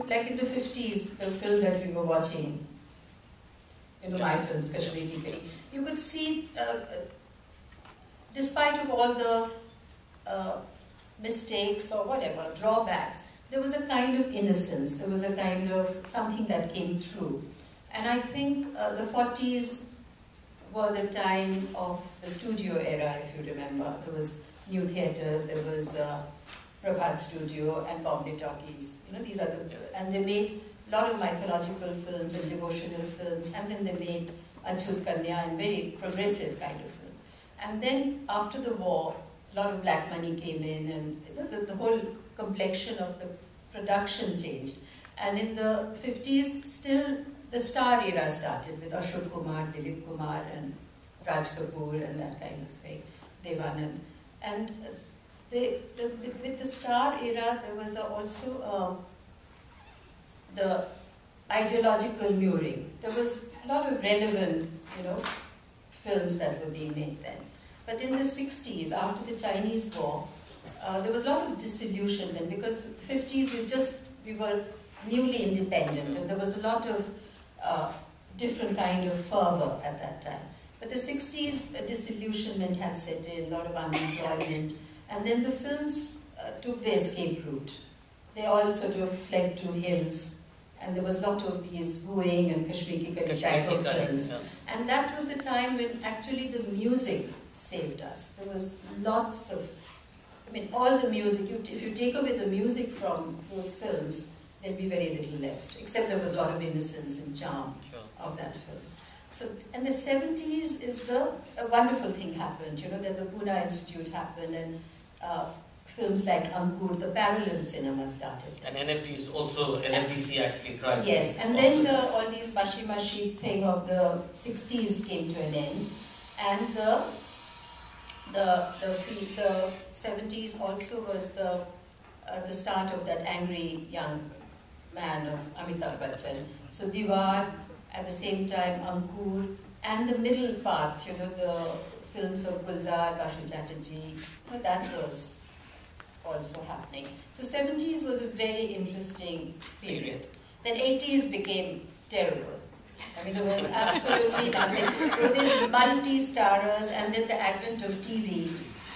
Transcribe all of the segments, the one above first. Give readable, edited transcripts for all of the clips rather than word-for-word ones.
like in the 50s, the film that we were watching, my films, Kashmiri Kari, you could see, despite of all the mistakes or whatever, drawbacks, there was a kind of innocence, there was a kind of something that came through. And I think the 40s were the time of the studio era, if you remember. There was New Theatres, there was Prabhat Studio and Bombay Talkies. These are and they made a lot of mythological films and devotional films, and then they made Achut Kanya and very progressive kind of films. And then after the war, a lot of black money came in, and the whole complexion of the production changed. And in the 50s, still the star era started with Ashok Kumar, Dilip Kumar, and Raj Kapoor, and that kind of thing, Devanand. And with the star era, there was also the ideological mirroring. There was a lot of relevant, films that were being made then. But in the 60s, after the Chinese War, there was a lot of disillusionment because in the 50s we were newly independent, and there was a lot of different kind of fervor at that time. But the 60s, disillusionment had set in, a lot of unemployment, and then the films took the escape route. They all sort of fled to hills, and there was a lot of these wooing and Kashmiri Kari type of films. Yeah. And that was the time when actually the music saved us. There was lots of, all the music, if you take away the music from those films, there'd be very little left, except there was a lot of innocence and charm of that film. So, and the 70s is a wonderful thing happened, that the Pune Institute happened, and films like Ankur, the parallel cinema started. And NFDs also, NFDC actually tried. Yes, and then all these mashi thing of the 60s came to an end, and the 70s also was the start of that angry young man of Amitabh Bachchan. So Diwar, at the same time Ankur, and the middle path, the films of Gulzar, Bashu Chatterjee, that was also happening. So 70s was a very interesting period. Then 80s became terrible. There was absolutely nothing. There were these multi-starrers, and then the advent of TV,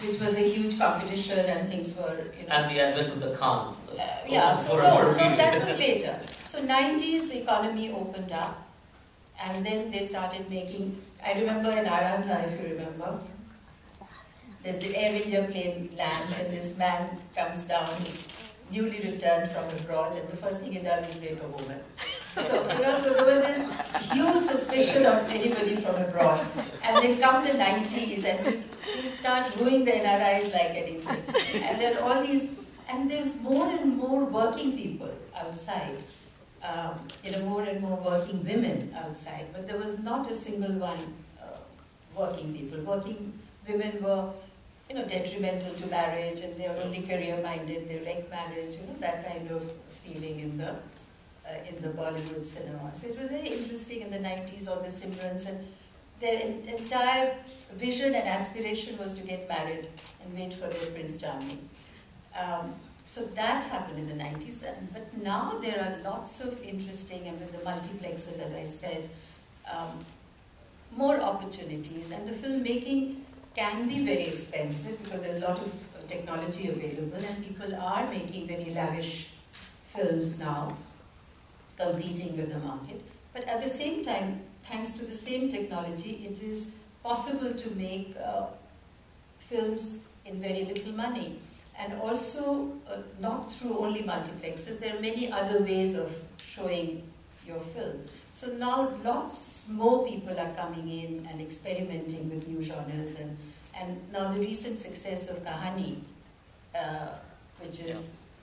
which was a huge competition, and things were, And the advent of the Khans. That was later. So 90s, the economy opened up, and then they started making, I remember in Arandla, if you remember, there's the Air India plane lands, and this man comes down, he's newly returned from abroad, and the first thing he does is rape a woman. So, so there was this huge suspicion of anybody from abroad. And then come the 90s, and we start wooing the NRIs like anything. And there are all these, and there's more and more working people outside. More and more working women outside. But there was not a single one working people. Working women were, detrimental to marriage, and they were only career-minded, they wrecked marriage, that kind of feeling in the Bollywood cinema. So it was very interesting in the 90s, all the Simrans, and their entire vision and aspiration was to get married and wait for their Prince Charming. So that happened in the 90s, but now there are lots of interesting, and with the multiplexes, as I said, more opportunities, and the filmmaking can be very expensive because there's a lot of technology available, and people are making very lavish films now, competing with the market. But at the same time, thanks to the same technology, it is possible to make films in very little money. And also, not through only multiplexes, there are many other ways of showing your film. So now lots more people are coming in and experimenting with new genres, and now the recent success of Kahani, which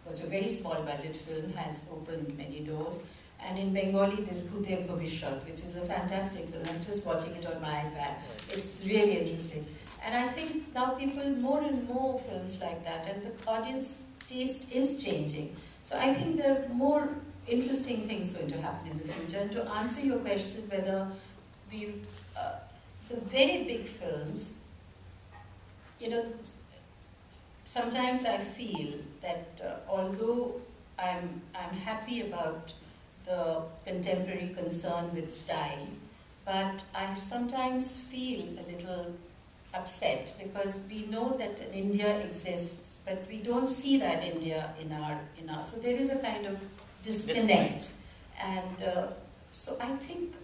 was a very small budget film, has opened many doors. And in Bengali there's Bhuter Bhavishyat, which is a fantastic film. I'm just watching it on my iPad. It's really interesting. And I think now people, more and more films like that, and the audience taste is changing. So I think there are more interesting things going to happen in the future. And to answer your question whether the very big films, sometimes I feel that although I'm happy about the contemporary concern with style, but I sometimes feel a little upset because we know that an India exists, but we don't see that India in our. So there is a kind of disconnect, and so I think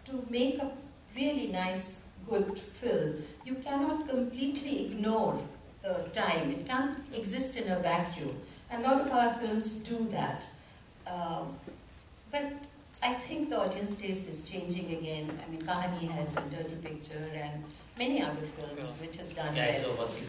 to make a really nice, good film, you cannot completely ignore the time. It can't exist in a vacuum. And a lot of our films do that. But I think the audience taste is changing again. I mean, Kahani has a dirty picture and many other films which has done well.